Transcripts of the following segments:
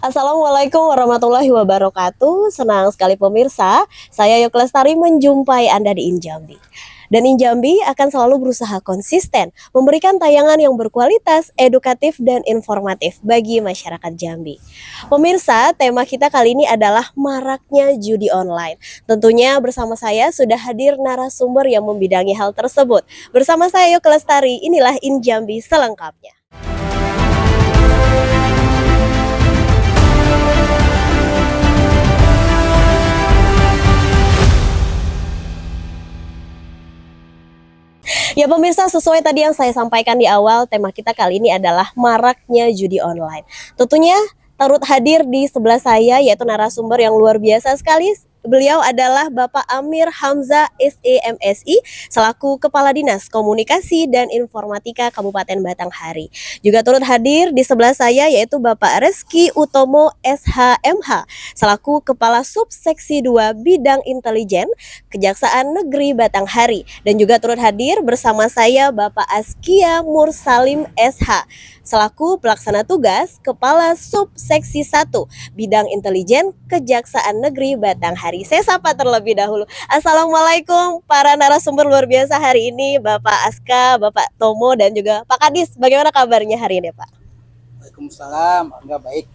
Assalamualaikum warahmatullahi wabarakatuh. Senang sekali pemirsa, saya Yok Lestari menjumpai Anda di Injambi. Dan Injambi akan selalu berusaha konsisten memberikan tayangan yang berkualitas, edukatif, dan informatif bagi masyarakat Jambi. Pemirsa, tema kita kali ini adalah maraknya judi online. Tentunya bersama saya sudah hadir narasumber yang membidangi hal tersebut. Bersama saya Yok Lestari, inilah Injambi selengkapnya. Ya pemirsa, sesuai tadi yang saya sampaikan di awal, tema kita kali ini adalah maraknya judi online. Tentunya turut hadir di sebelah saya yaitu narasumber yang luar biasa sekali. Beliau adalah Bapak Amir Hamzah SEMSI selaku Kepala Dinas Komunikasi dan Informatika Kabupaten Batanghari. Juga turut hadir di sebelah saya yaitu Bapak Reski Utomo SHMH selaku Kepala Subseksi 2 Bidang Intelijen Kejaksaan Negeri Batanghari. Dan juga turut hadir bersama saya Bapak Askia Mursalim SH selaku Pelaksana Tugas Kepala Subseksi 1 Bidang Intelijen Kejaksaan Negeri Batanghari. Saya sapa terlebih dahulu. Assalamualaikum para narasumber luar biasa hari ini, Bapak Aska, Bapak Tomo, dan juga Pak Kadis. Bagaimana kabarnya hari ini, Pak? Waalaikumsalam, enggak baik,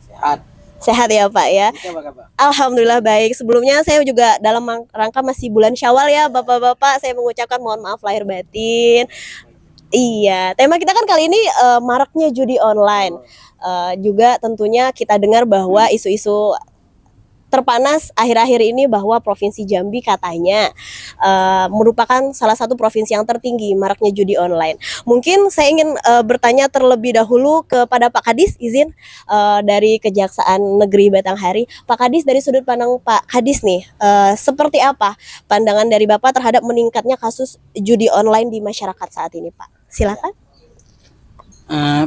sehat. Sehat ya, Pak ya? Alhamdulillah baik. Sebelumnya saya juga dalam rangka masih bulan Syawal ya, Bapak-bapak, saya mengucapkan mohon maaf lahir batin. Iya, tema kita kan kali ini maraknya judi online. Juga tentunya kita dengar bahwa isu-isu terpanas akhir-akhir ini bahwa Provinsi Jambi katanya merupakan salah satu provinsi yang tertinggi maraknya judi online. Mungkin saya ingin bertanya terlebih dahulu kepada Pak Kadis, izin dari Kejaksaan Negeri Batanghari. Pak Kadis, dari sudut pandang Pak Kadis nih, seperti apa pandangan dari Bapak terhadap meningkatnya kasus judi online di masyarakat saat ini, Pak? Silakan.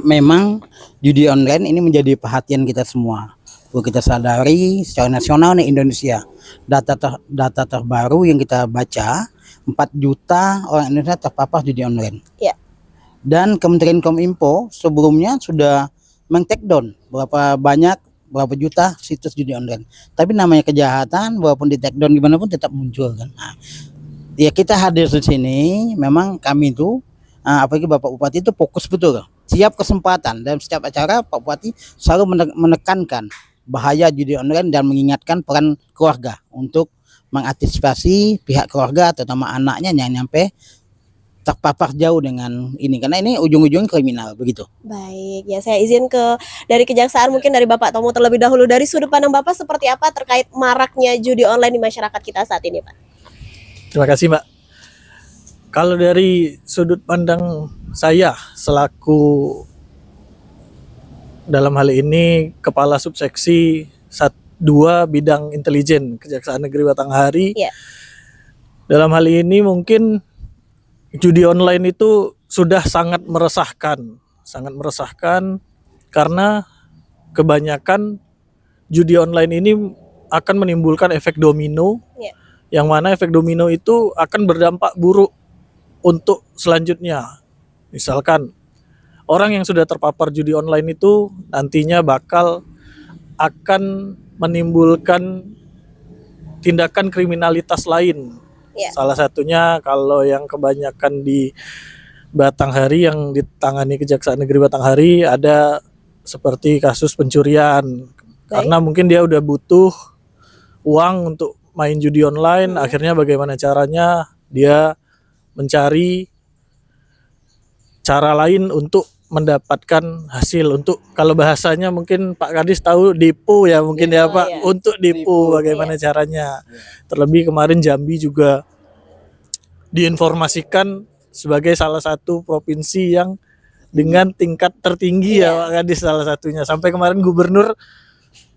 Memang judi online ini menjadi perhatian kita semua. Kita sadari secara nasional nih Indonesia, data terbaru yang kita baca, 4 juta orang Indonesia terpapar judi online. Ya. Dan Kementerian Kominfo sebelumnya sudah men-take down berapa juta situs judi online. Tapi namanya kejahatan, walaupun di take down gimana pun tetap muncul kan. Nah, ya kita hadir di sini, memang kami itu apalagi Bapak Bupati itu fokus betul, siap kesempatan dalam setiap acara. Pak Bupati selalu menekankan bahaya judi online dan mengingatkan peran keluarga untuk mengantisipasi pihak keluarga terutama anaknya yang nyampe terpapar jauh dengan ini, karena ini ujung-ujungnya kriminal begitu. Baik, ya saya izin ke dari Kejaksaan, mungkin dari Bapak Tomo terlebih dahulu. Dari sudut pandang Bapak seperti apa terkait maraknya judi online di masyarakat kita saat ini, Pak? Terima kasih, Mbak. Kalau dari sudut pandang saya selaku dalam hal ini Kepala Subseksi 2 Bidang Intelijen Kejaksaan Negeri Batanghari, Ya. Dalam hal ini mungkin judi online itu sudah sangat meresahkan karena kebanyakan judi online ini akan menimbulkan efek domino, Ya. yang mana efek domino itu akan berdampak buruk untuk selanjutnya. Misalkan orang yang sudah terpapar judi online itu nantinya akan menimbulkan tindakan kriminalitas lain. Ya. Salah satunya kalau yang kebanyakan di Batanghari yang ditangani Kejaksaan Negeri Batanghari ada seperti kasus pencurian. Karena mungkin dia udah butuh uang untuk main judi online, akhirnya bagaimana caranya dia mencari cara lain untuk mendapatkan hasil, untuk kalau bahasanya mungkin Pak Kadis tahu dipu ya mungkin ya Pak, ya. untuk dipu bagaimana caranya. Terlebih kemarin Jambi juga diinformasikan sebagai salah satu provinsi yang dengan tingkat tertinggi ya Pak Kadis, salah satunya. Sampai kemarin gubernur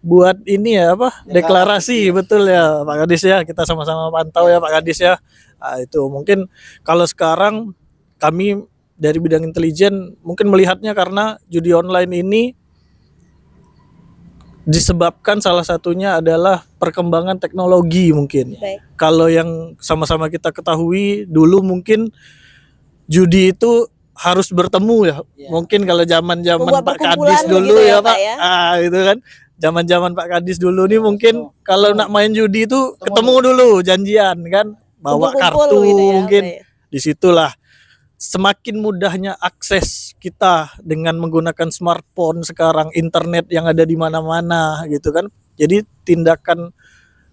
buat ini ya deklarasi betul ya Pak Kadis ya, kita sama-sama pantau ya Pak Kadis ya. Nah, itu mungkin kalau sekarang kami dari bidang intelijen mungkin melihatnya karena judi online ini disebabkan salah satunya adalah perkembangan teknologi mungkin. Baik. Kalau yang sama-sama kita ketahui dulu mungkin judi itu harus bertemu ya. Mungkin kalau zaman-zaman Pak Kadis dulu gitu ya Pak Pak. ya. Itu kan zaman-zaman Pak Kadis dulu nih mungkin kalau nak main judi itu ketemu dulu janjian kan, bawa Kumpul-kumpul kartu gitu ya, mungkin. Pak ya. Disitulah semakin mudahnya akses kita dengan menggunakan smartphone sekarang, internet yang ada di mana-mana gitu kan. Jadi tindakan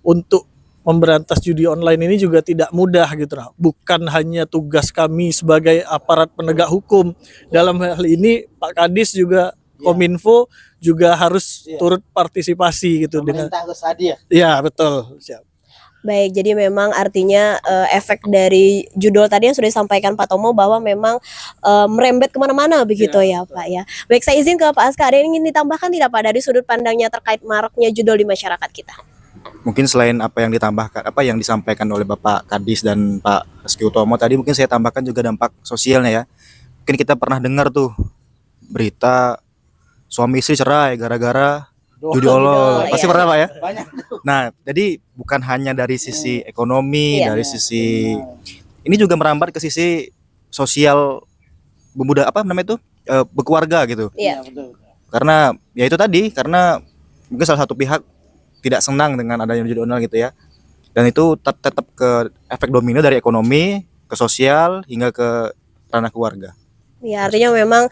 untuk memberantas judi online ini juga tidak mudah gitu lah. Bukan hanya tugas kami sebagai aparat penegak hukum. Dalam hal ini Pak Kadis juga Kominfo juga harus turut partisipasi gitu dengan Pemerintah harus hadir. ya betul. Siap. Baik, jadi memang artinya efek dari judul tadi yang sudah disampaikan Pak Tomo bahwa memang merembet kemana-mana begitu ya Pak ya. Baik, saya izin ke Pak Aska, ada yang ingin ditambahkan tidak Pak dari sudut pandangnya terkait maraknya judul di masyarakat kita? Mungkin selain apa yang ditambahkan, apa yang disampaikan oleh Bapak Kadis dan Pak Reski Utomo tadi, mungkin saya tambahkan juga dampak sosialnya ya. Mungkin kita pernah dengar tuh berita suami istri cerai gara-gara judi online. Pasti iya. pernah Pak ya? Banyak. Nah, jadi bukan hanya dari sisi ekonomi, Iya. dari sisi ini juga merambat ke sisi sosial apa namanya itu? Berkeluarga gitu. Iya. Betul. Karena ya itu tadi, karena mungkin salah satu pihak tidak senang dengan adanya judi online gitu ya, dan itu tetap ke efek domino dari ekonomi ke sosial hingga ke ranah keluarga. Ya, artinya memang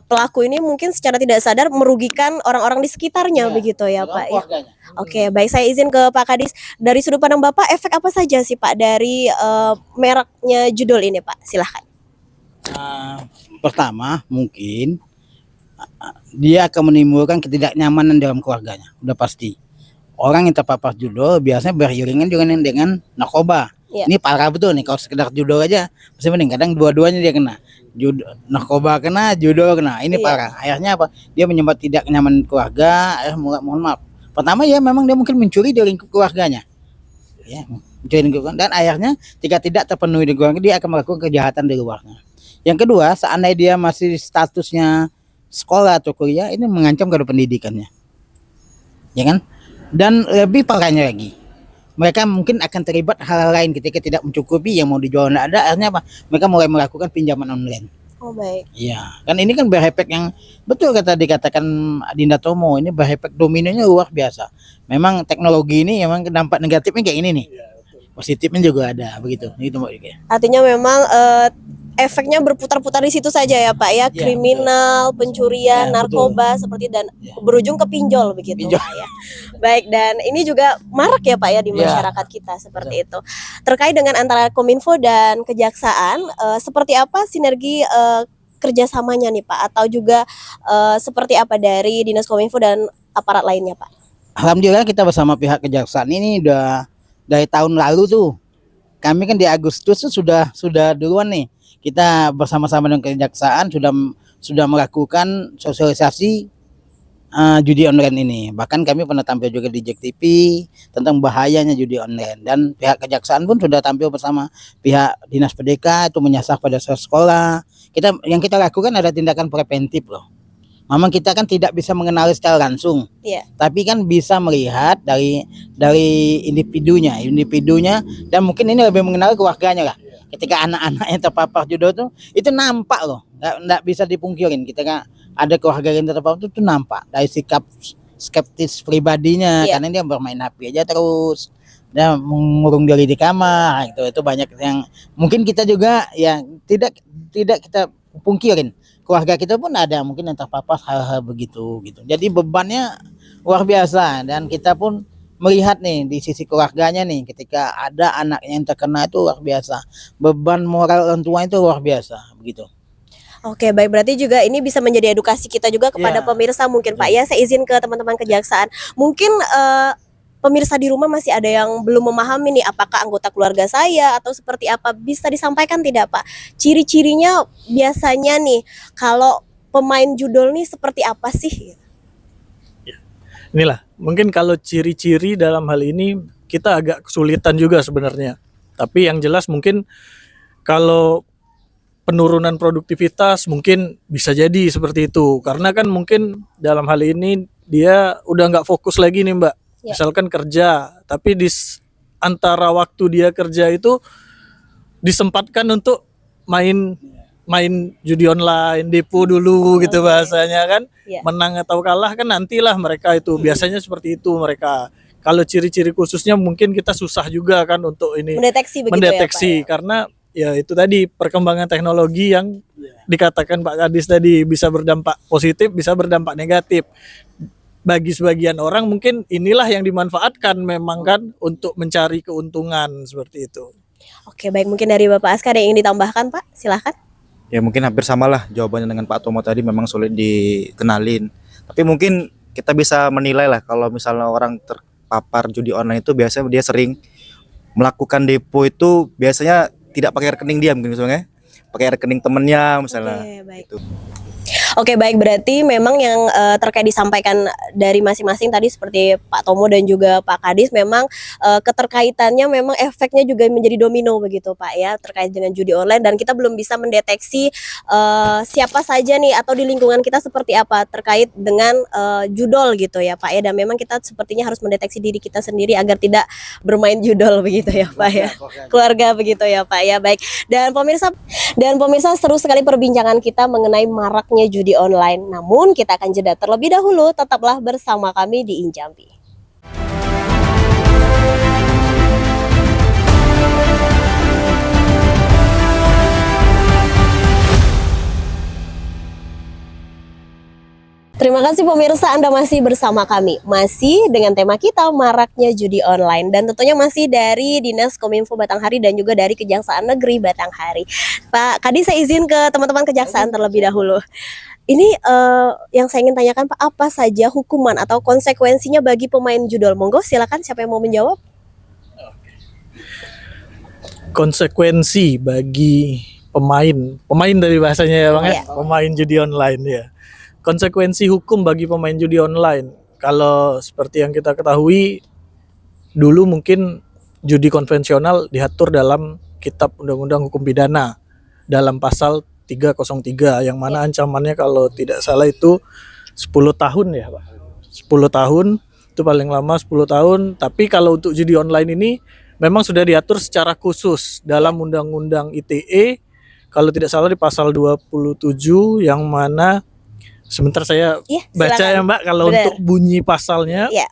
pelaku ini mungkin secara tidak sadar merugikan orang-orang di sekitarnya begitu ya Pak ya. Keluarganya. Oke, baik, saya izin ke Pak Kadis. Dari sudut pandang Bapak, efek apa saja sih Pak dari mereknya judul ini Pak? Silahkan. Pertama mungkin dia akan menimbulkan ketidaknyamanan dalam keluarganya, udah pasti. Orang yang terpapar judul biasanya beriringan juga dengan narkoba. Iya. Ini parah betul nih, kalau sekedar judul aja masih mending, kadang dua-duanya dia kena. Narkoba kena, judul kena, ini Iya. parah. Akhirnya apa? Dia menyebabkan tidak nyaman keluarga. Mohon maaf. Pertama ya memang dia mungkin mencuri dari lingkup keluarganya. Ya, mencuri dari lingkup, dan akhirnya jika tidak terpenuhi di keluarga, dia akan melakukan kejahatan di luarnya. Yang kedua, seandainya dia masih statusnya sekolah atau kuliah, ini mengancam kepada pendidikannya, ya kan? Dan lebih parahnya lagi, mereka mungkin akan terlibat hal lain ketika tidak mencukupi yang mau dijual tidak ada. Akhirnya apa? Mereka mulai melakukan pinjaman online. Oh baik. Iya, kan ini kan berefek yang betul dikatakan Dinda Tomo, ini berefek dominonya luar biasa. Memang teknologi ini memang dampak negatifnya kayak ini nih. Positifnya juga ada begitu. Itu Mbak Ika. Artinya memang efeknya berputar-putar di situ saja ya Pak ya, kriminal, pencurian, Ya, narkoba seperti dan Ya. berujung ke pinjol begitu Pinjol. Pak ya. Baik, dan ini juga marak ya Pak ya di Ya. masyarakat kita seperti itu. Terkait dengan antara Kominfo dan Kejaksaan, seperti apa sinergi kerjasamanya nih Pak, atau juga seperti apa dari Dinas Kominfo dan aparat lainnya Pak? Alhamdulillah kita bersama pihak kejaksaan ini udah dari tahun lalu tuh. Kami kan di Agustus tuh sudah duluan nih. Kita bersama-sama dengan kejaksaan sudah melakukan sosialisasi judi online ini. Bahkan kami pernah tampil juga di JEK TV tentang bahayanya judi online, dan pihak kejaksaan pun sudah tampil bersama pihak Dinas PDK itu menyasar pada sekolah. Yang kita lakukan ada tindakan preventif loh. Memang kita kan tidak bisa mengenali secara langsung, Iya. tapi kan bisa melihat dari individunya, dan mungkin ini lebih mengenali keluarganya lah. Ketika anak-anak yang terpapar judul itu nampak loh, nggak bisa dipungkirin. Kita kan ada keluarga yang terpapar itu nampak dari sikap skeptis pribadinya, Iya. karena dia bermain HP aja terus, dia mengurung diri di kamar, itu banyak yang mungkin kita juga ya tidak kita pungkirin. Keluarga kita pun ada mungkin yang terpapar hal-hal begitu gitu. Jadi bebannya luar biasa, dan kita pun melihat nih di sisi keluarganya nih, ketika ada anaknya yang terkena itu luar biasa. Beban moral orang tua itu luar biasa begitu. Oke, baik, berarti juga ini bisa menjadi edukasi kita juga kepada Ya. pemirsa mungkin Pak ya. Saya izin ke teman-teman kejaksaan. Mungkin pemirsa di rumah masih ada yang belum memahami nih, apakah anggota keluarga saya atau seperti apa, bisa disampaikan tidak Pak? Ciri-cirinya biasanya nih kalau pemain judul nih seperti apa sih? Inilah, mungkin kalau ciri-ciri dalam hal ini kita agak kesulitan juga sebenarnya. Tapi yang jelas mungkin kalau penurunan produktivitas mungkin bisa jadi seperti itu. Karena kan mungkin dalam hal ini dia udah nggak fokus lagi nih Mbak. Ya. Misalkan kerja, tapi antara waktu dia kerja itu disempatkan untuk main main judi online, depo dulu gitu Oke. bahasanya kan. Iya. Menang atau kalah kan nantilah mereka itu. Biasanya seperti itu mereka. Kalau ciri-ciri khususnya mungkin kita susah juga kan untuk ini Mendeteksi begitu mendeteksi ya Pak ya? karena ya itu tadi perkembangan teknologi yang dikatakan Pak Kadis tadi bisa berdampak positif, bisa berdampak negatif. Bagi sebagian orang mungkin inilah yang dimanfaatkan memang kan untuk mencari keuntungan seperti itu. Oke baik, mungkin dari Bapak Aska ada yang ingin ditambahkan Pak, silahkan. Ya mungkin hampir samalah jawabannya dengan Pak Tomo tadi, memang sulit dikenalin. Tapi mungkin kita bisa menilai lah kalau misalnya orang terpapar judi online itu biasanya dia sering melakukan depo itu biasanya tidak pakai rekening dia mungkin misalnya, pakai rekening temennya misalnya. Oke baik. Gitu. Oke baik, berarti memang yang terkait disampaikan dari masing-masing tadi seperti Pak Tomo dan juga Pak Kadis memang keterkaitannya memang efeknya juga menjadi domino begitu Pak ya terkait dengan judi online dan kita belum bisa mendeteksi siapa saja nih atau di lingkungan kita seperti apa terkait dengan judol gitu ya Pak ya, dan memang kita sepertinya harus mendeteksi diri kita sendiri agar tidak bermain judol begitu ya Pak ya, keluarga begitu ya Pak ya. Baik, dan pemirsa seru sekali perbincangan kita mengenai maraknya judi online. Namun kita akan jeda terlebih dahulu, tetaplah bersama kami di Injambi. Terima kasih pemirsa, Anda masih bersama kami. Masih dengan tema kita maraknya judi online. Dan tentunya masih dari Dinas Kominfo Batanghari dan juga dari Kejaksaan Negeri Batanghari. Pak Kadis, saya izin ke teman-teman Kejaksaan terlebih dahulu. Ini yang saya ingin tanyakan Pak, apa saja hukuman atau konsekuensinya bagi pemain judol? Monggo silakan, siapa yang mau menjawab? Konsekuensi bagi pemain dari bahasanya ya Bang ya, Iya. pemain judi online ya. Konsekuensi hukum bagi pemain judi online. Kalau seperti yang kita ketahui dulu mungkin judi konvensional diatur dalam Kitab Undang-Undang Hukum Pidana dalam pasal 303 yang mana ancamannya kalau tidak salah itu 10 tahun ya Pak. 10 tahun itu paling lama 10 tahun, tapi kalau untuk judi online ini memang sudah diatur secara khusus dalam Undang-Undang ITE kalau tidak salah di pasal 27 yang mana sebentar saya Iya, baca silakan. ya Mbak kalau Benar. untuk bunyi pasalnya. Iya,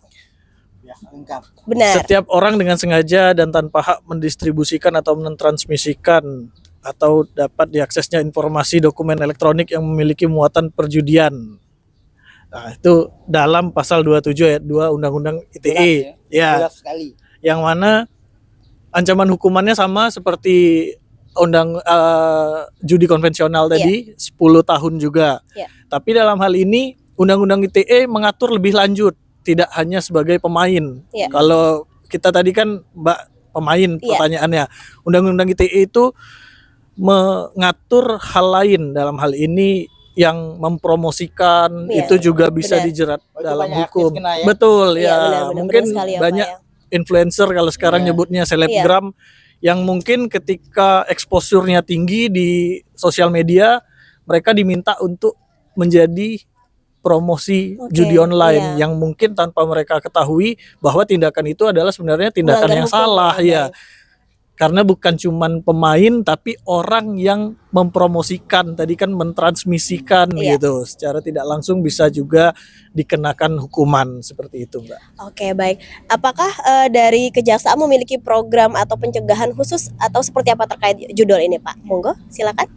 Lengkap. benar. Setiap orang dengan sengaja dan tanpa hak mendistribusikan atau mentransmisikan atau dapat diaksesnya informasi dokumen elektronik yang memiliki muatan perjudian. Nah, itu dalam pasal 27 ayat 2 Undang-Undang ITE. Ya, Jelas sekali. yang mana ancaman hukumannya sama seperti judi konvensional tadi 10 tahun juga. Iya. Tapi dalam hal ini Undang-Undang ITE mengatur lebih lanjut, tidak hanya sebagai pemain. Iya. Kalau kita tadi kan Mbak pemain Iya. pertanyaannya. Undang-Undang ITE itu mengatur hal lain, dalam hal ini yang mempromosikan Iya, itu juga bisa benar. dijerat Oh, itu dalam banyak hukum. aktif kena ya? Betul Iya, ya. benar, Mungkin benar sekali ya, Pak, banyak ya. influencer kalau sekarang Iya. nyebutnya selebgram yang mungkin ketika exposure-nya tinggi di sosial media mereka diminta untuk menjadi promosi Oke, judi online iya. yang mungkin tanpa mereka ketahui bahwa tindakan itu adalah sebenarnya tindakan Melanggar yang hukum, salah ya. ya. Karena bukan cuman pemain tapi orang yang mempromosikan tadi kan mentransmisikan Iya. gitu secara tidak langsung bisa juga dikenakan hukuman seperti itu Mbak. Oke baik, apakah dari Kejaksaan memiliki program atau pencegahan khusus atau seperti apa terkait judol ini Pak? Monggo silakan.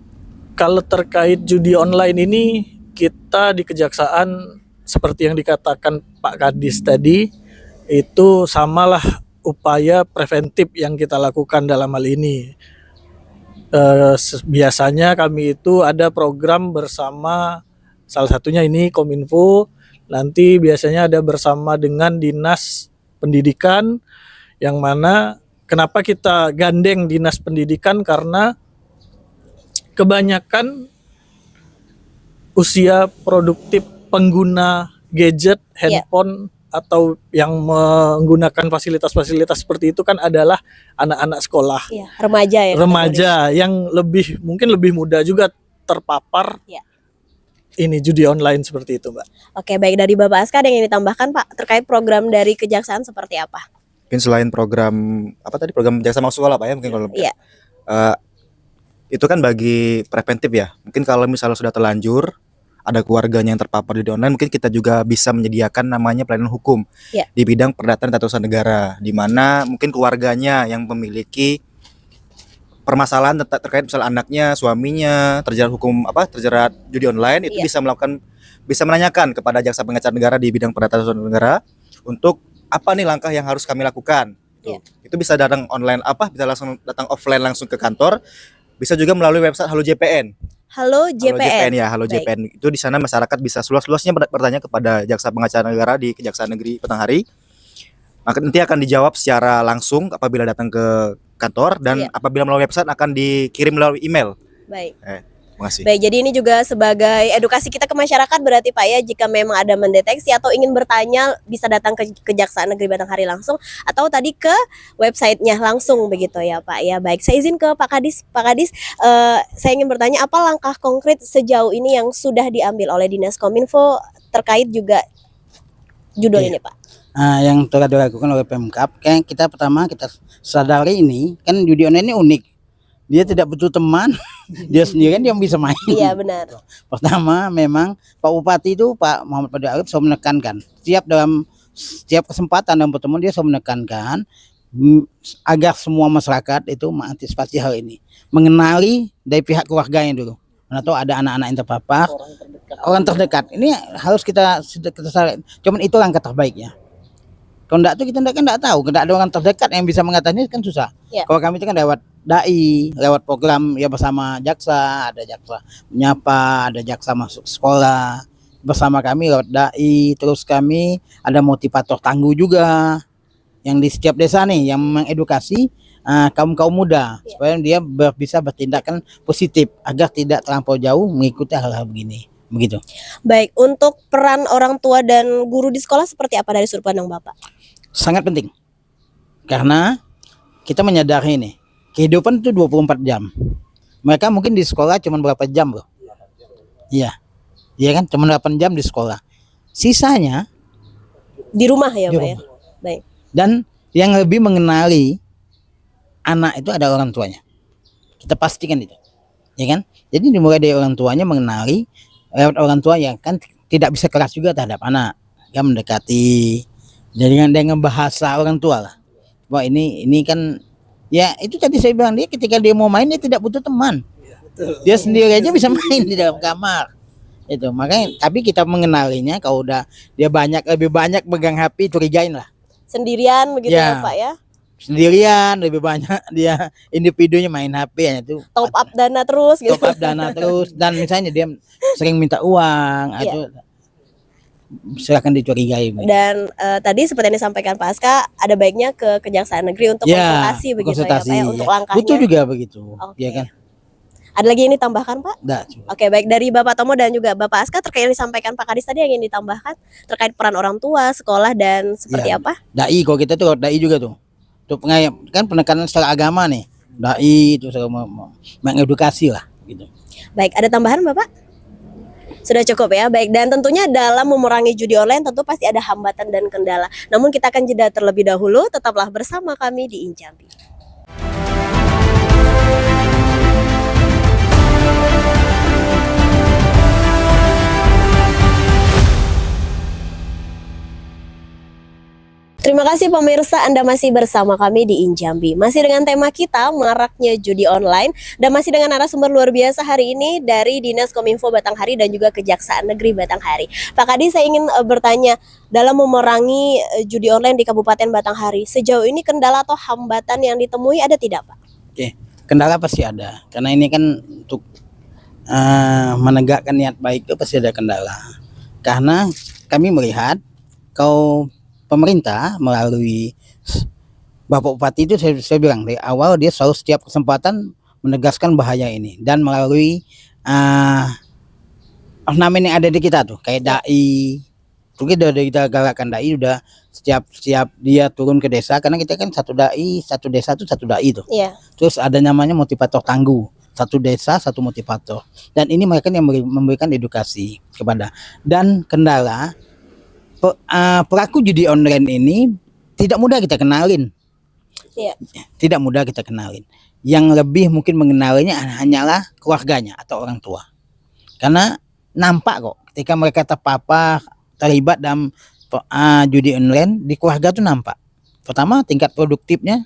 Kalau terkait judi online ini kita di Kejaksaan seperti yang dikatakan Pak Kadis tadi itu samalah upaya preventif yang kita lakukan dalam hal ini. Biasanya kami itu ada program bersama salah satunya ini Kominfo, nanti biasanya ada bersama dengan Dinas Pendidikan yang mana kenapa kita gandeng Dinas Pendidikan karena kebanyakan usia produktif pengguna gadget, handphone atau yang menggunakan fasilitas-fasilitas seperti itu kan adalah anak-anak sekolah. Iya, remaja ya. Remaja yang mungkin lebih muda juga terpapar Iya. ini judi online seperti itu, Mbak. Oke, baik, dari Bapak Aska ada yang ingin ditambahkan Pak terkait program dari Kejaksaan seperti apa? Mungkin selain program apa tadi program jaksa masuk sekolah Pak ya mungkin kalau Iya. itu kan bagi preventif ya. Mungkin kalau misalnya sudah terlanjur ada keluarganya yang terpapar judi online, mungkin kita juga bisa menyediakan namanya pelayanan hukum Ya. di bidang perdata dan tata usaha negara, di mana mungkin keluarganya yang memiliki permasalahan terkait misal anaknya, suaminya terjerat hukum terjerat judi online, itu Iya. bisa menanyakan kepada jaksa pengacara negara di bidang perdata dan tata usaha negara untuk apa nih langkah yang harus kami lakukan. Iya. Itu bisa datang online bisa langsung datang offline langsung ke kantor, bisa juga melalui website Halo JPN. Halo Halo JPN JPN. ya, Halo Baik. JPN. Itu di sana masyarakat bisa seluas-luasnya bertanya kepada jaksa pengacara negara di Kejaksaan Negeri Batanghari. Maka nanti akan dijawab secara langsung apabila datang ke kantor, dan Iya. apabila melalui website akan dikirim melalui email. Baik. Terima kasih. Baik, jadi ini juga sebagai edukasi kita ke masyarakat berarti Pak ya, jika memang ada mendeteksi atau ingin bertanya bisa datang ke Kejaksaan Negeri Batanghari langsung atau tadi ke websitenya langsung begitu ya Pak ya. Baik, saya izin ke Pak Kadis. Pak Kadis, saya ingin bertanya apa langkah konkret sejauh ini yang sudah diambil oleh Dinas Kominfo terkait juga judul Oke. ini Pak? Yang telah dilakukan oleh Pemkab, kan kita pertama kita sadari ini kan judi online ini unik. Dia tidak butuh teman, dia sendirian dia bisa main. Iya benar. Pertama memang Pak Bupati itu Pak Muhammad Fadil Arif selalu menekankan setiap kesempatan dalam pertemuan dia selalu menekankan agar semua masyarakat itu mengantisipasi hal ini, mengenali dari pihak keluarganya dulu. Mana tahu ada anak-anak yang terpapar, orang terdekat. Ini harus kita cuman itu langkah terbaiknya. Kalau enggak tuh kita enggak tahu, enggak ada orang terdekat yang bisa mengatasinya kan susah. Ya. Kalau kami itu kan lewat dai, lewat program ya bersama jaksa, ada jaksa menyapa, ada jaksa masuk sekolah. Bersama kami lewat dai, terus kami ada motivator tangguh juga yang di setiap desa nih yang mengedukasi kaum muda supaya dia bisa bertindakan positif agar tidak terlampau jauh mengikuti hal-hal begini. Begitu. Baik, untuk peran orang tua dan guru di sekolah seperti apa dari sudut pandang Bapak? Sangat penting. Karena kita menyadari ini, kehidupan itu 24 jam. Mereka mungkin di sekolah cuma berapa jam, Bro? Iya. Iya kan, cuma 8 jam di sekolah. Sisanya Di rumah ya di Pak ya? rumah. Baik. Dan yang lebih mengenali anak itu ada orang tuanya. Kita pastikan itu. Ya kan? Jadi dimulai dari orang tuanya mengenali, lewat orang tua yang kan tidak bisa keras juga terhadap anak. Dia mendekati dengan bahasa orang tua lah. Wah ini kan ya itu tadi saya bilang, dia ketika dia mau main dia tidak butuh teman. Dia sendiri aja bisa main di dalam kamar. Itu makanya, tapi kita mengenalinya kalau udah dia lebih banyak pegang HP, curigain lah. Sendirian begitu ya Ya. Pak ya? Sendirian lebih banyak dia individunya main HP ya, itu Top up dana terus gitu. top up dana terus, dan misalnya dia sering minta uang Iya. itu silakan dicurigai. Dan tadi seperti yang disampaikan Pak Aska, ada baiknya ke Kejaksaan Negeri untuk konsultasi begitu ya Pak ya, untuk langkahnya. Butuh juga begitu. Oke. Ya kan? Ada lagi yang ditambahkan Pak? Nggak, cukup. Oke, baik dari Bapak Tomo dan juga Bapak Aska terkait yang disampaikan Pak Kadis tadi, yang ingin ditambahkan terkait peran orang tua, sekolah dan seperti Iya. apa? Dai, kalau kita tuh dai juga tuh. Tuh kan penekanan secara agama nih. Dai itu mengedukasi lah gitu. Baik, ada tambahan Bapak? Sudah cukup ya. Baik, dan tentunya dalam memerangi judi online tentu pasti ada hambatan dan kendala. Namun kita akan jeda terlebih dahulu, tetaplah bersama kami di Injambi. Terima kasih pemirsa, Anda masih bersama kami di Injambi. Masih dengan tema kita, maraknya judi online. Dan masih dengan narasumber luar biasa hari ini dari Dinas Kominfo Batanghari dan juga Kejaksaan Negeri Batanghari. Pak Kadis, saya ingin bertanya, dalam memerangi judi online di Kabupaten Batanghari, sejauh ini kendala atau hambatan yang ditemui ada tidak Pak? Oke, kendala pasti ada. Karena ini kan untuk menegakkan niat baik itu pasti ada kendala. Karena kami melihat kalau pemerintah melalui Bapak Bupati itu saya bilang dari awal dia selalu setiap kesempatan menegaskan bahaya ini, dan melalui ornamen yang ada di kita tuh kayak dai. Mungkin dari kita galakkan dai, udah setiap dia turun ke desa, karena kita kan satu dai, satu desa tuh satu dai tuh. Iya. Terus ada namanya motivator tangguh, satu desa satu motivator, dan ini mereka yang memberikan edukasi kepada. Dan kendala pelaku judi online ini tidak mudah kita kenalin. Iya. Tidak mudah kita kenalin. Yang lebih mungkin mengenalinya hanyalah keluarganya atau orang tua. Karena nampak kok ketika mereka terpapar terlibat dalam judi online di keluarga tuh nampak. Pertama, tingkat produktifnya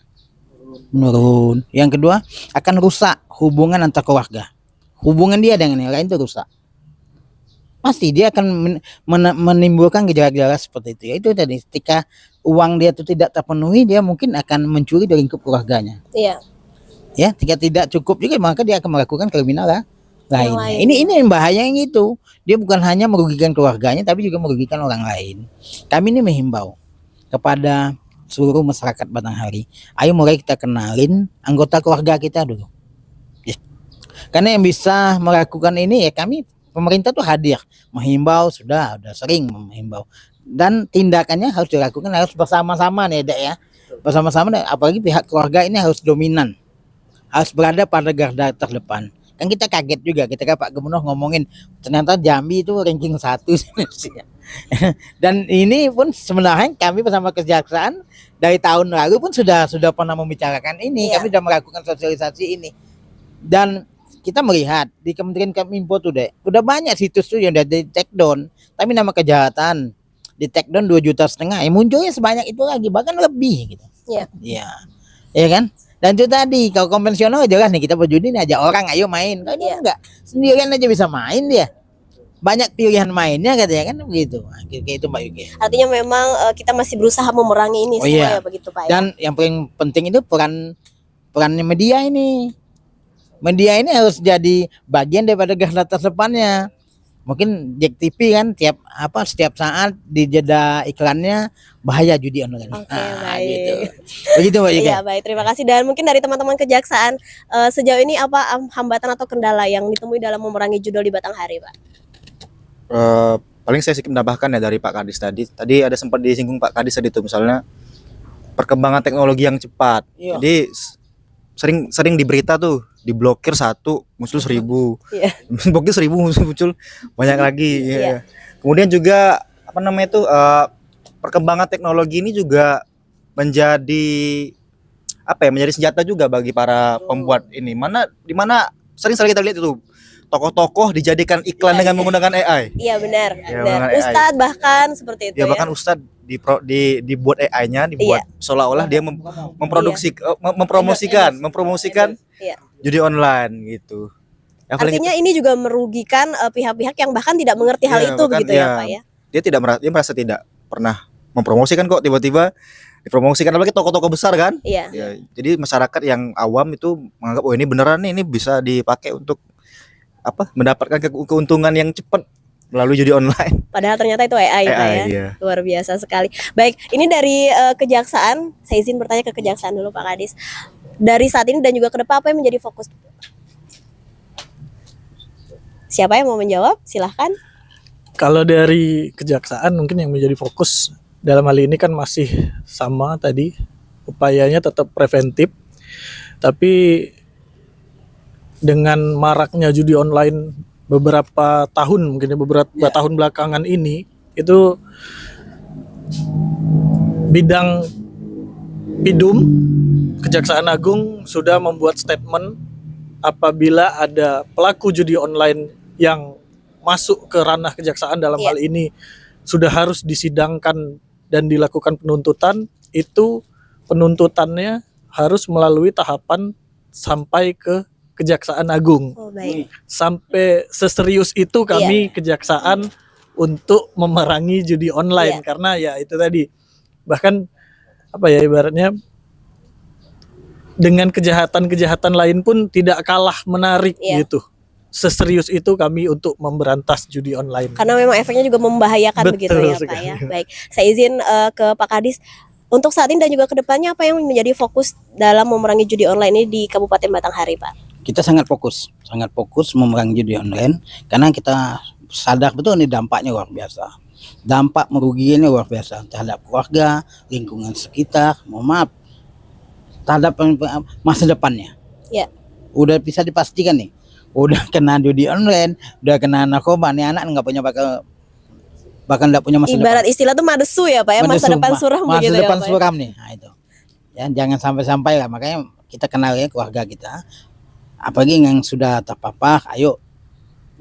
menurun. Yang kedua, akan rusak hubungan antar keluarga. Hubungan dia dengan yang lain itu rusak. Pasti dia akan menimbulkan gejala-gejala seperti itu. Itu tadi ketika uang dia itu tidak terpenuhi, dia mungkin akan mencuri dari lingkup keluarganya. Iya. Ya, jika tidak cukup juga maka dia akan melakukan kriminal lainnya. lain. Ini yang bahaya yang itu. Dia bukan hanya merugikan keluarganya tapi juga merugikan orang lain. Kami ini menghimbau kepada seluruh masyarakat Batanghari, ayo mulai kita kenalin anggota keluarga kita dulu. Ya. Karena yang bisa melakukan ini ya kami, pemerintah tuh hadir menghimbau, sudah sering menghimbau, dan tindakannya harus dilakukan harus bersama-sama nih Dek ya, bersama-sama. Apalagi pihak keluarga ini harus dominan, harus berada pada garda terdepan. Kan kita kaget juga ketika Pak Gubernur ngomongin ternyata Jambi itu ranking 1 dan ini pun sebenarnya kami bersama kejaksaan dari tahun lalu pun sudah pernah membicarakan ini. Iya. Kami sudah melakukan sosialisasi ini, dan kita melihat di Kementerian Kominfo tuh Dek, udah banyak situs tuh yang udah di take down, tapi nama kejahatan di take down 2,5 juta, munculnya sebanyak itu lagi, bahkan lebih gitu. Iya. Iya. Ya kan? Dan itu tadi, kalau konvensional jelas nih kita berjudi nih, ajak orang ayo main. Kalau dia enggak, sendirian aja bisa main dia. Banyak pilihan mainnya katanya kan begitu. Nah, kayak itu Mbak Yuki. Artinya memang kita masih berusaha memerangi ini Oh, semua iya. ya begitu Pak ya. Dan yang paling penting itu perannya media ini. Media ini harus jadi bagian daripada garda terdepannya. Mungkin Jack TV kan setiap saat di jeda iklannya bahaya judi online. Oke, baik. Gitu. Begitu Mbak Yuki. Iya baik, terima kasih. Dan mungkin dari teman-teman kejaksaan sejauh ini apa hambatan atau kendala yang ditemui dalam memerangi judi di Batanghari Pak? Paling saya sedikit menambahkan ya dari Pak Kadis tadi. Tadi ada sempat disinggung Pak Kadis tadi itu misalnya perkembangan teknologi yang cepat. Iya. Jadi sering di berita tuh diblokir 1 muncul 1000. Iya. Blokir 1000 muncul banyak lagi. Iya. Ya. Kemudian juga perkembangan teknologi ini juga menjadi menjadi senjata juga bagi para pembuat ini. Di mana sering kita lihat itu tokoh-tokoh dijadikan iklan dengan menggunakan AI. Iya benar, Ya, benar. menggunakan AI. Ustadz bahkan seperti itu Ya bahkan Ustadz dibuat AI-nya dibuat seolah-olah dia mempromosikan Iya. judi online gitu. Yang paling Artinya ini juga merugikan pihak-pihak yang bahkan tidak mengerti hal Iya, itu bahkan, begitu ya iya. Pak ya. dia merasa tidak pernah mempromosikan kok, tiba-tiba dipromosikan, apalagi tokoh-tokoh besar kan. Iya. Ya, jadi masyarakat yang awam itu menganggap oh ini beneran nih, ini bisa dipakai untuk mendapatkan keuntungan yang cepat melalui judi online. Padahal ternyata itu AI, Pak ya. Iya. Luar biasa sekali. Baik, ini dari kejaksaan, saya izin bertanya ke kejaksaan dulu Pak Kadis. Dari saat ini dan juga ke depan apa yang menjadi fokus? Siapa yang mau menjawab? Silahkan. Kalau dari kejaksaan mungkin yang menjadi fokus dalam hal ini kan masih sama tadi, upayanya tetap preventif, tapi dengan maraknya judi online beberapa tahun, mungkin beberapa tahun belakangan ini, itu bidang Pidum Kejaksaan Agung sudah membuat statement apabila ada pelaku judi online yang masuk ke ranah kejaksaan dalam hal ini sudah harus disidangkan dan dilakukan penuntutan, itu penuntutannya harus melalui tahapan sampai ke Kejaksaan Agung. Oh, baik. Sampai seserius itu kami kejaksaan untuk memerangi judi online karena ya itu tadi, bahkan ibaratnya dengan kejahatan-kejahatan lain pun tidak kalah menarik gitu. Seserius itu kami untuk memberantas judi online. Karena memang efeknya juga membahayakan. Betul begitu ya sekali. Pak ya. Baik, saya izin ke Pak Kadis. Untuk saat ini dan juga kedepannya apa yang menjadi fokus dalam memerangi judi online ini di Kabupaten Batanghari Pak? Kita sangat fokus memerangi judi online karena kita sadar betul ini dampaknya luar biasa. Dampak merugikannya luar biasa terhadap keluarga, lingkungan sekitar, terhadap masa depannya. Ya. Udah bisa dipastikan nih, udah kena judi online, udah kena narkoba, nih anak nggak punya bahkan nggak punya masa Ibarat depan. istilah tuh madesu ya Pak ya, masa depan suram masa begitu depan ya Pak. suram nih. Nah, itu. Ya, jangan sampai lah, makanya kita kenal ya keluarga kita. Apalagi yang sudah terpapar, ayo.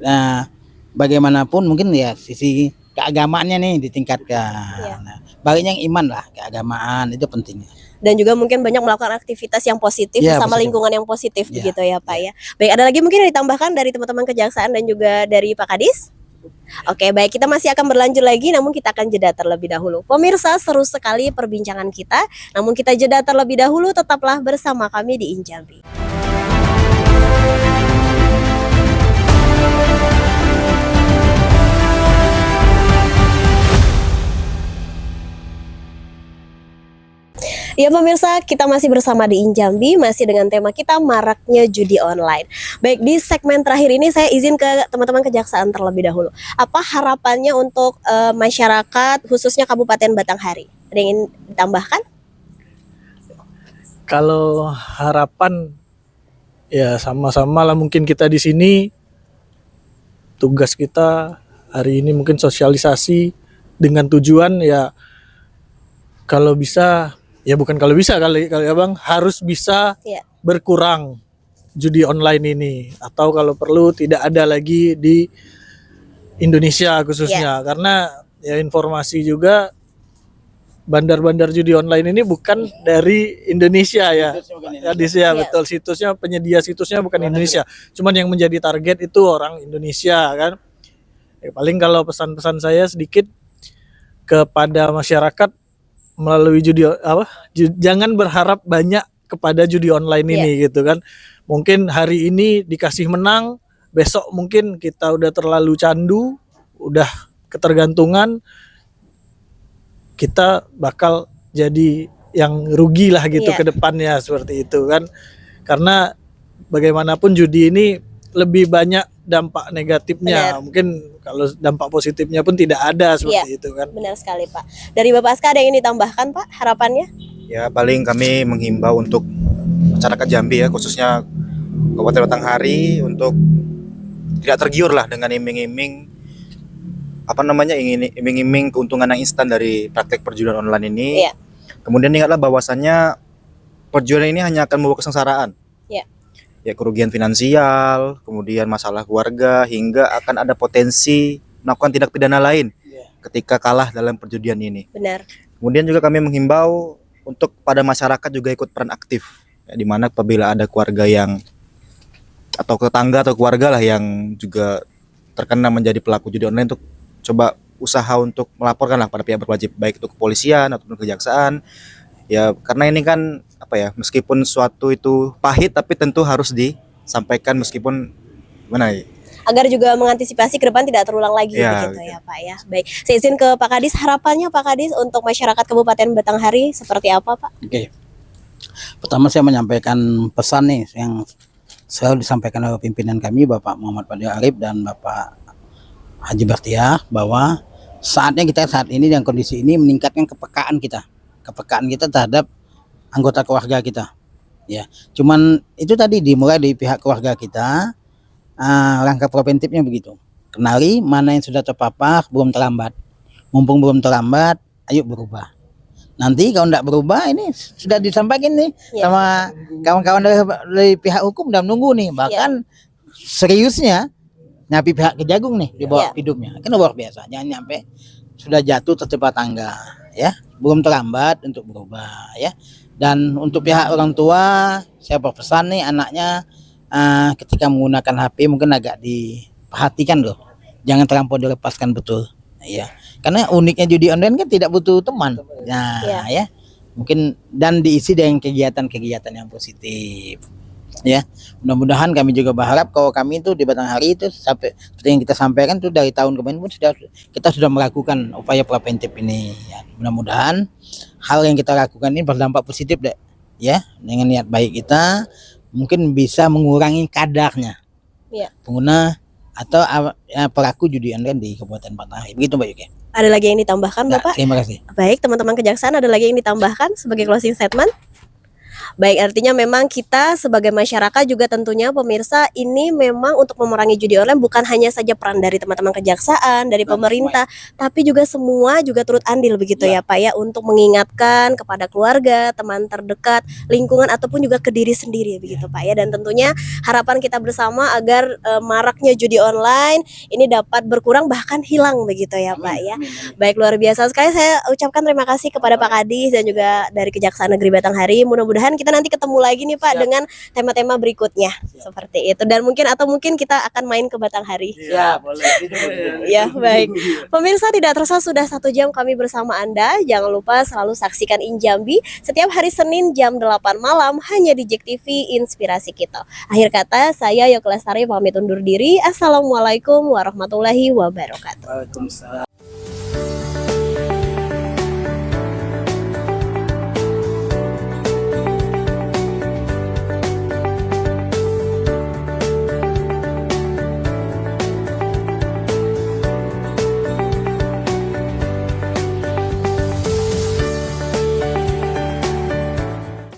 Nah, bagaimanapun mungkin ya sisi keagamaannya nih ditingkatkan. Iya. Nah, baliknya yang iman lah, keagamaan itu penting. Dan juga mungkin banyak melakukan aktivitas yang positif Iya, bersama positif. lingkungan yang positif Iya, begitu ya Pak ya. Baik, ada lagi mungkin yang ditambahkan dari teman-teman kejaksaan dan juga dari Pak Kadis? Oke, baik, kita masih akan berlanjut lagi, namun kita akan jeda terlebih dahulu. Pemirsa, seru sekali perbincangan kita, namun kita jeda terlebih dahulu, tetaplah bersama kami di Injambi. Ya pemirsa, kita masih bersama di Injambi, masih dengan tema kita maraknya judi online. Baik, di segmen terakhir ini saya izin ke teman-teman kejaksaan terlebih dahulu. Apa harapannya untuk masyarakat, khususnya Kabupaten Batanghari? Ada yang ingin ditambahkan? Kalau harapan ya sama-sama lah, mungkin kita di sini tugas kita hari ini mungkin sosialisasi dengan tujuan ya kalau bisa, ya bukan kalau bisa kali Abang, harus bisa Iya. berkurang judi online ini, atau kalau perlu tidak ada lagi di Indonesia khususnya. Karena ya informasi juga bandar-bandar judi online ini bukan dari Indonesia ya. Kadis ya, Iya. betul, situsnya, penyedia situsnya bukan Indonesia. Cuman yang menjadi target itu orang Indonesia kan. Ya, paling kalau pesan-pesan saya sedikit kepada masyarakat melalui judi jangan berharap banyak kepada judi online ini gitu kan. Mungkin hari ini dikasih menang, besok mungkin kita udah terlalu candu, udah ketergantungan, kita bakal jadi yang rugi lah gitu ke depannya, seperti itu kan. Karena bagaimanapun judi ini lebih banyak dampak negatifnya. Benar. Mungkin kalau dampak positifnya pun tidak ada seperti itu kan. Benar sekali Pak. Dari Bapak Aska ada yang ingin ditambahkan Pak, harapannya? Ya paling kami menghimbau untuk masyarakat Jambi ya, khususnya Kabupaten Batanghari, untuk tidak tergiur lah dengan iming-iming iming-iming keuntungan yang instan dari praktek perjudian online ini. Iya. Kemudian ingatlah bahwasannya perjudian ini hanya akan membawa kesengsaraan. Iya. Ya, kerugian finansial, kemudian masalah keluarga, hingga akan ada potensi melakukan tindak pidana lain ketika kalah dalam perjudian ini. Benar. Kemudian juga kami menghimbau untuk pada masyarakat juga ikut peran aktif, ya, di mana apabila ada keluarga yang atau tetangga atau keluarga lah yang juga terkena menjadi pelaku judi online, untuk coba usaha untuk melaporkan lah pada pihak berwajib, baik itu kepolisian ataupun kejaksaan. Ya, karena ini kan meskipun suatu itu pahit, tapi tentu harus disampaikan meskipun gimana ya. Agar juga mengantisipasi ke depan tidak terulang lagi Ya, begitu ya Pak ya. Baik, saya izin ke Pak Kadis, harapannya Pak Kadis untuk masyarakat Kabupaten Batanghari seperti apa Pak? Oke. Pertama saya menyampaikan pesan nih yang selalu disampaikan oleh pimpinan kami, Bapak Muhammad Fadil Arif dan Bapak Haji Bartiah, bahwa saatnya kita saat ini dengan kondisi ini meningkatkan kepekaan kita terhadap anggota keluarga kita. Ya, cuman itu tadi dimulai dari pihak keluarga kita. Langkah preventifnya begitu. Kenali mana yang sudah terpapar, belum terlambat. Mumpung belum terlambat, ayo berubah. Nanti kalau tidak berubah, ini sudah disampaikan nih sama kawan-kawan dari pihak hukum, dan menunggu nih. Bahkan seriusnya nyapi pihak Kejagung nih di bawah hidupnya. Kan luar biasa. Jangan nyampe sudah jatuh tertimpa tangga, ya. Belum terlambat untuk berubah, ya. Dan untuk pihak orang tua, saya berpesan nih, anaknya ketika menggunakan HP mungkin agak diperhatikan loh, jangan terlampau dilepaskan, betul ya, karena uniknya judi online kan tidak butuh teman. Nah ya, mungkin dan diisi dengan kegiatan-kegiatan yang positif ya. Mudah-mudahan kami juga berharap kalau kami itu di Batanghari itu sampai seperti yang kita sampaikan tuh dari tahun kemarin pun kita sudah melakukan upaya preventif ini ya. Mudah-mudahan hal yang kita lakukan ini berdampak positif deh ya, dengan niat baik kita mungkin bisa mengurangi kadarnya pengguna atau pelaku judi online di Kabupaten Batanghari. Begitu Mbak Yuki. Ada lagi yang ditambahkan Bapak? Terima kasih. Baik, teman-teman kejaksaan, ada lagi yang ditambahkan sebagai closing statement? Baik, artinya memang kita sebagai masyarakat juga tentunya pemirsa ini memang untuk memerangi judi online bukan hanya saja peran dari teman-teman kejaksaan, dari pemerintah, tapi juga semua juga turut andil begitu ya Pak ya untuk mengingatkan kepada keluarga, teman terdekat, lingkungan ataupun juga ke diri sendiri begitu Pak ya. Dan tentunya harapan kita bersama agar maraknya judi online ini dapat berkurang bahkan hilang begitu ya Pak ya. Baik, luar biasa sekali, saya ucapkan terima kasih kepada Pak Kadis dan juga dari Kejaksaan Negeri Batanghari. Mudah-mudahan kita nanti ketemu lagi nih Pak dengan tema-tema berikutnya seperti itu, dan mungkin kita akan main ke Batanghari. Ya, boleh. Ya, baik. Pemirsa, tidak terasa sudah 1 jam kami bersama Anda. Jangan lupa selalu saksikan Injambi setiap hari Senin jam 8 malam hanya di JEK TV Inspirasi Kita. Akhir kata, saya Yoke Lestari pamit undur diri. Assalamualaikum warahmatullahi wabarakatuh. Waalaikumsalam.